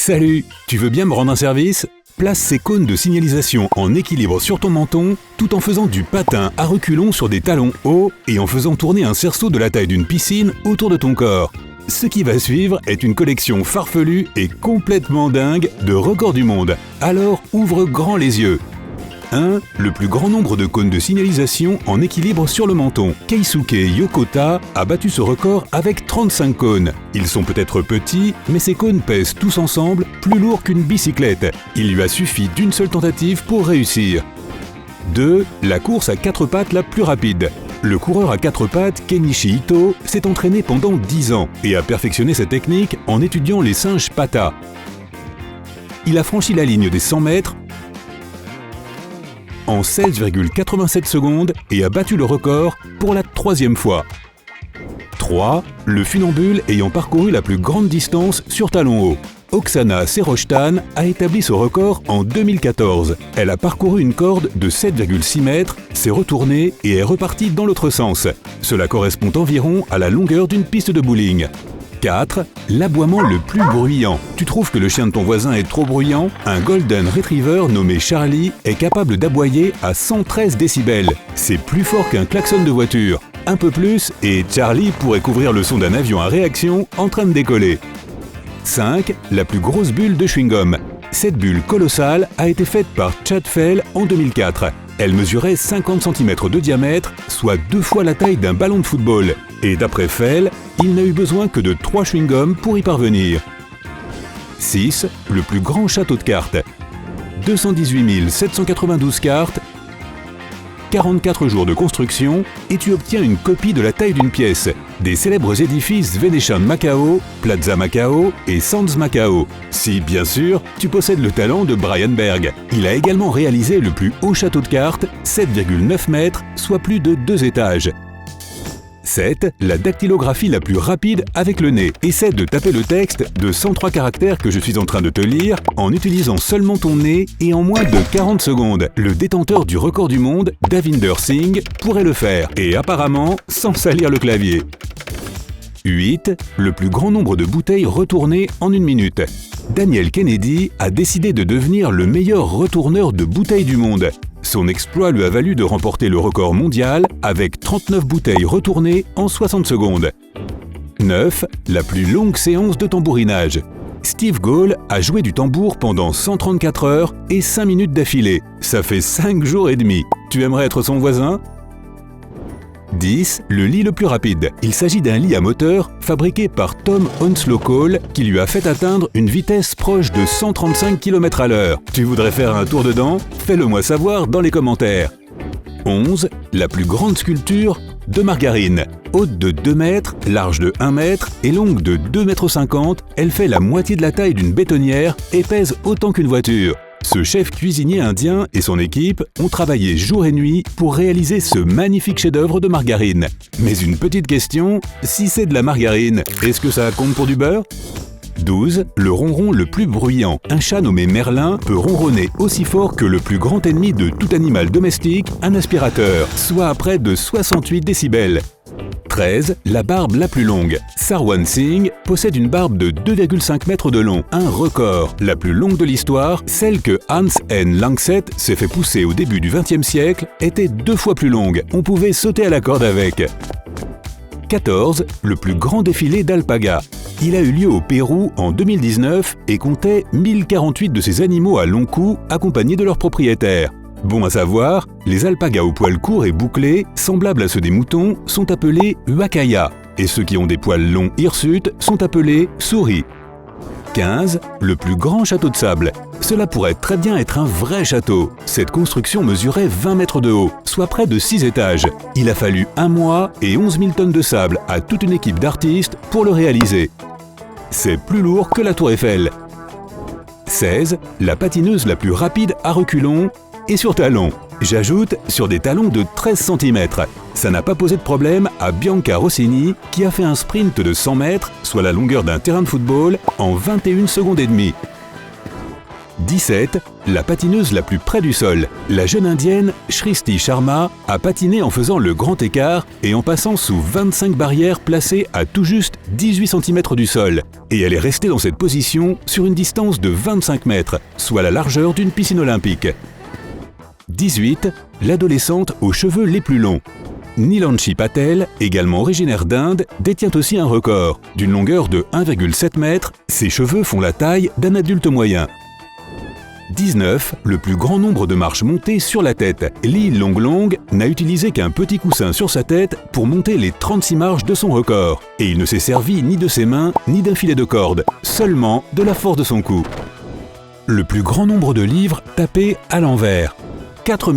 Salut, tu veux bien me rendre un service? Place ces cônes de signalisation en équilibre sur ton menton, tout en faisant du patin à reculons sur des talons hauts et en faisant tourner un cerceau de la taille d'une piscine autour de ton corps. Ce qui va suivre est une collection farfelue et complètement dingue de records du monde. Alors ouvre grand les yeux. 1. Le plus grand nombre de cônes de signalisation en équilibre sur le menton. Keisuke Yokota a battu ce record avec 35 cônes. Ils sont peut-être petits, mais ces cônes pèsent tous ensemble plus lourd qu'une bicyclette. Il lui a suffi d'une seule tentative pour réussir. 2. La course à 4 pattes la plus rapide. Le coureur à 4 pattes, Kenichi Ito, s'est entraîné pendant 10 ans et a perfectionné sa technique en étudiant les singes pata. Il a franchi la ligne des 100 mètres en 16,87 secondes et a battu le record pour la 3e fois. 3. Le funambule ayant parcouru la plus grande distance sur talons hauts. Oksana Seroshtan a établi ce record en 2014. Elle a parcouru une corde de 7,6 mètres, s'est retournée et est repartie dans l'autre sens. Cela correspond environ à la longueur d'une piste de bowling. 4. L'aboiement le plus bruyant. Tu trouves que le chien de ton voisin est trop bruyant? Un Golden Retriever nommé Charlie est capable d'aboyer à 113 décibels. C'est plus fort qu'un klaxon de voiture. Un peu plus et Charlie pourrait couvrir le son d'un avion à réaction en train de décoller. 5. La plus grosse bulle de chewing-gum. Cette bulle colossale a été faite par Chad Fell en 2004. Elle mesurait 50 cm de diamètre, soit 2 fois la taille d'un ballon de football. Et d'après Fell, il n'a eu besoin que de 3 chewing-gums pour y parvenir. 6. Le plus grand château de cartes. 218 792 cartes, 44 jours de construction et tu obtiens une copie de la taille d'une pièce des célèbres édifices Venetian Macao, Plaza Macao et Sands Macao. Si, bien sûr, tu possèdes le talent de Brian Berg. Il a également réalisé le plus haut château de cartes, 7,9 mètres, soit plus de 2 étages. 7. La dactylographie la plus rapide avec le nez. Essaie de taper le texte de 103 caractères que je suis en train de te lire en utilisant seulement ton nez et en moins de 40 secondes. Le détenteur du record du monde, Davinder Singh, pourrait le faire et apparemment sans salir le clavier. 8. Le plus grand nombre de bouteilles retournées en 1 minute. Daniel Kennedy a décidé de devenir le meilleur retourneur de bouteilles du monde. Son exploit lui a valu de remporter le record mondial avec 39 bouteilles retournées en 60 secondes. 9. La plus longue séance de tambourinage. Steve Gaule a joué du tambour pendant 134 heures et 5 minutes d'affilée. Ça fait 5 jours et demi. Tu aimerais être son voisin? 10. Le lit le plus rapide. Il s'agit d'un lit à moteur fabriqué par Tom Hounslow Cole qui lui a fait atteindre une vitesse proche de 135 km/h. Tu voudrais faire un tour dedans? Fais-le moi savoir dans les commentaires. 11. La plus grande sculpture de margarine. Haute de 2 mètres, large de 1 mètre et longue de 2,50 m, elle fait la moitié de la taille d'une bétonnière et pèse autant qu'une voiture. Ce chef cuisinier indien et son équipe ont travaillé jour et nuit pour réaliser ce magnifique chef-d'œuvre de margarine. Mais une petite question, si c'est de la margarine, est-ce que ça compte pour du beurre? 12. Le ronron le plus bruyant. Un chat nommé Merlin peut ronronner aussi fort que le plus grand ennemi de tout animal domestique, un aspirateur, soit à près de 68 décibels. 13. La barbe la plus longue. Sarwan Singh possède une barbe de 2,5 mètres de long, un record. La plus longue de l'histoire, celle que Hans N. Langseth s'est fait pousser au début du XXe siècle, était 2 fois plus longue. On pouvait sauter à la corde avec. 14. Le plus grand défilé d'alpagas. Il a eu lieu au Pérou en 2019 et comptait 1048 de ces animaux à long cou accompagnés de leurs propriétaires. Bon à savoir, les alpagas aux poils courts et bouclés, semblables à ceux des moutons, sont appelés huacaya, et ceux qui ont des poils longs hirsutes sont appelés souris. 15. Le plus grand château de sable. Cela pourrait très bien être un vrai château. Cette construction mesurait 20 mètres de haut, soit près de 6 étages. Il a fallu 1 mois et 11 000 tonnes de sable à toute une équipe d'artistes pour le réaliser. C'est plus lourd que la Tour Eiffel. 16. La patineuse la plus rapide à reculons et sur talons. J'ajoute sur des talons de 13 cm. Ça n'a pas posé de problème à Bianca Rossini qui a fait un sprint de 100 mètres, soit la longueur d'un terrain de football, en 21 secondes et demie. 17. La patineuse la plus près du sol. La jeune indienne Shrishti Sharma a patiné en faisant le grand écart et en passant sous 25 barrières placées à tout juste 18 cm du sol. Et elle est restée dans cette position sur une distance de 25 mètres, soit la largeur d'une piscine olympique. 18. L'adolescente aux cheveux les plus longs. Nilanshi Patel, également originaire d'Inde, détient aussi un record. D'une longueur de 1,7 m, ses cheveux font la taille d'un adulte moyen. 19. Le plus grand nombre de marches montées sur la tête. Li Longlong n'a utilisé qu'un petit coussin sur sa tête pour monter les 36 marches de son record. Et il ne s'est servi ni de ses mains, ni d'un filet de corde, seulement de la force de son cou. Le plus grand nombre de livres tapés à l'envers. 4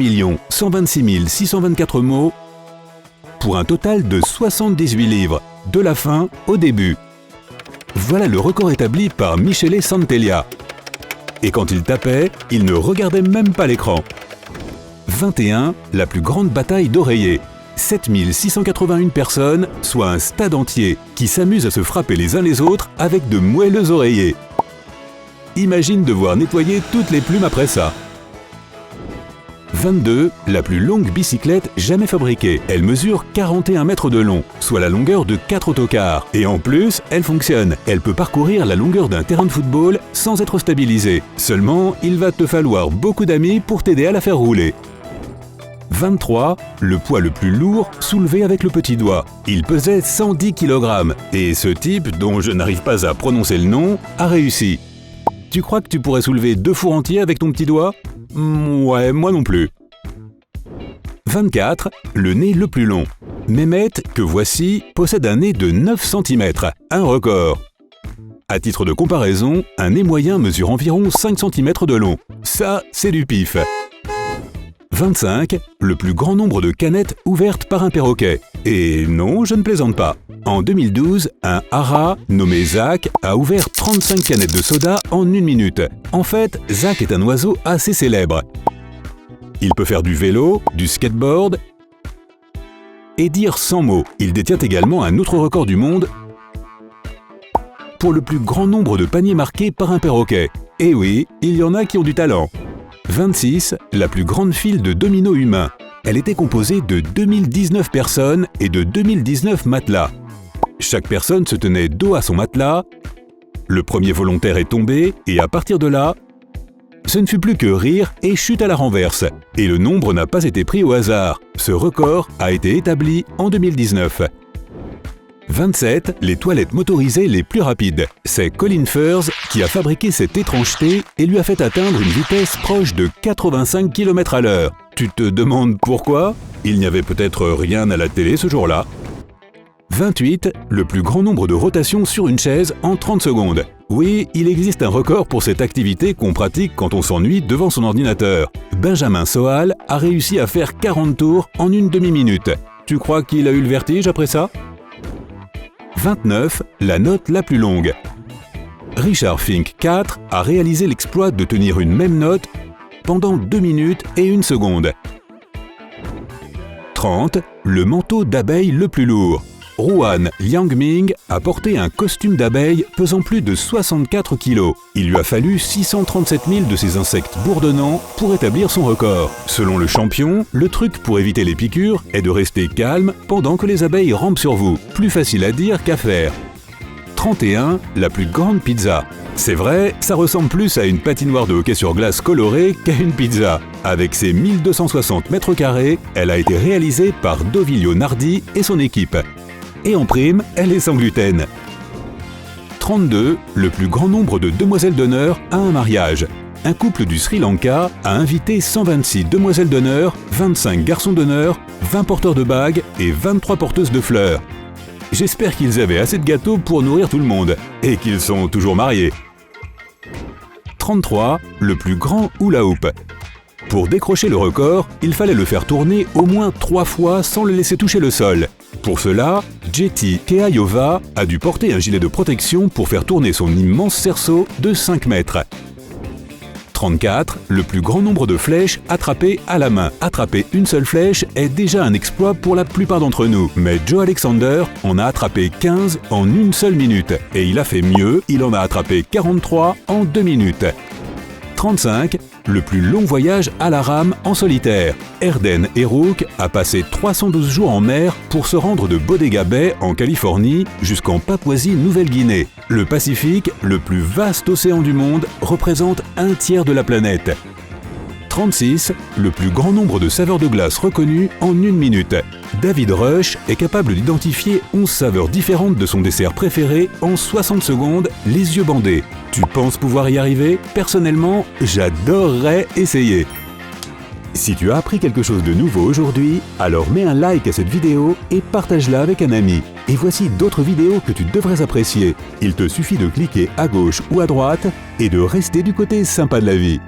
126 624 mots, pour un total de 78 livres, de la fin au début. Voilà le record établi par Michele Santelia. Et quand il tapait, il ne regardait même pas l'écran. 21. La plus grande bataille d'oreillers. 7 681 personnes, soit un stade entier, qui s'amusent à se frapper les uns les autres avec de moelleux oreillers. Imagine devoir nettoyer toutes les plumes après ça. 22. La plus longue bicyclette jamais fabriquée. Elle mesure 41 mètres de long, soit la longueur de 4 autocars. Et en plus, elle fonctionne. Elle peut parcourir la longueur d'un terrain de football sans être stabilisée. Seulement, il va te falloir beaucoup d'amis pour t'aider à la faire rouler. 23. Le poids le plus lourd soulevé avec le petit doigt. Il pesait 110 kg. Et ce type, dont je n'arrive pas à prononcer le nom, a réussi. Tu crois que tu pourrais soulever 2 fours entiers avec ton petit doigt ? Ouais, moi non plus. 24. Le nez le plus long. Mehmet, que voici, possède un nez de 9 cm, un record. À titre de comparaison, un nez moyen mesure environ 5 cm de long. Ça, c'est du pif. 25. Le plus grand nombre de canettes ouvertes par un perroquet. Et non, je ne plaisante pas. En 2012, un hara nommé Zach a ouvert 35 canettes de soda en 1 minute. En fait, Zach est un oiseau assez célèbre. Il peut faire du vélo, du skateboard et dire 100 mots. Il détient également un autre record du monde pour le plus grand nombre de paniers marqués par un perroquet. Et oui, il y en a qui ont du talent. 26. La plus grande file de dominos humains. Elle était composée de 2019 personnes et de 2019 matelas. Chaque personne se tenait dos à son matelas. Le premier volontaire est tombé et à partir de là, ce ne fut plus que rire et chute à la renverse. Et le nombre n'a pas été pris au hasard. Ce record a été établi en 2019. 27. Les toilettes motorisées les plus rapides. C'est Colin Furze qui a fabriqué cette étrangeté et lui a fait atteindre une vitesse proche de 85 km/h. Tu te demandes pourquoi ? Il n'y avait peut-être rien à la télé ce jour-là. 28. Le plus grand nombre de rotations sur une chaise en 30 secondes. Oui, il existe un record pour cette activité qu'on pratique quand on s'ennuie devant son ordinateur. Benjamin Soal a réussi à faire 40 tours en une demi-minute. Tu crois qu'il a eu le vertige après ça ? 29. La note la plus longue. Richard Fink IV a réalisé l'exploit de tenir une même note pendant 2 minutes et 1 seconde. 30. Le manteau d'abeille le plus lourd. Ruan Liangming a porté un costume d'abeille pesant plus de 64 kg. Il lui a fallu 637 000 de ces insectes bourdonnants pour établir son record. Selon le champion, le truc pour éviter les piqûres est de rester calme pendant que les abeilles rampent sur vous. Plus facile à dire qu'à faire. 31. La plus grande pizza. C'est vrai, ça ressemble plus à une patinoire de hockey sur glace colorée qu'à une pizza. Avec ses 1260 mètres carrés, elle a été réalisée par Dovilio Nardi et son équipe. Et en prime, elle est sans gluten. 32. Le plus grand nombre de demoiselles d'honneur à un mariage. Un couple du Sri Lanka a invité 126 demoiselles d'honneur, 25 garçons d'honneur, 20 porteurs de bagues et 23 porteuses de fleurs. J'espère qu'ils avaient assez de gâteaux pour nourrir tout le monde et qu'ils sont toujours mariés. 33. Le plus grand hula hoop. Pour décrocher le record, il fallait le faire tourner au moins 3 fois sans le laisser toucher le sol. Pour cela, Jeti Keayova a dû porter un gilet de protection pour faire tourner son immense cerceau de 5 mètres. 34. Le plus grand nombre de flèches attrapées à la main. Attraper une seule flèche est déjà un exploit pour la plupart d'entre nous. Mais Joe Alexander en a attrapé 15 en 1 seule minute. Et il a fait mieux, il en a attrapé 43 en 2 minutes. 35. Le plus long voyage à la rame en solitaire. Erden Erouk a passé 312 jours en mer pour se rendre de Bodega Bay en Californie jusqu'en Papouasie-Nouvelle-Guinée. Le Pacifique, le plus vaste océan du monde, représente un tiers de la planète. 36. Le plus grand nombre de saveurs de glace reconnues en 1 minute. David Rush est capable d'identifier 11 saveurs différentes de son dessert préféré en 60 secondes, les yeux bandés. Tu penses pouvoir y arriver? Personnellement, j'adorerais essayer. Si tu as appris quelque chose de nouveau aujourd'hui, alors mets un like à cette vidéo et partage-la avec un ami. Et voici d'autres vidéos que tu devrais apprécier. Il te suffit de cliquer à gauche ou à droite et de rester du côté sympa de la vie.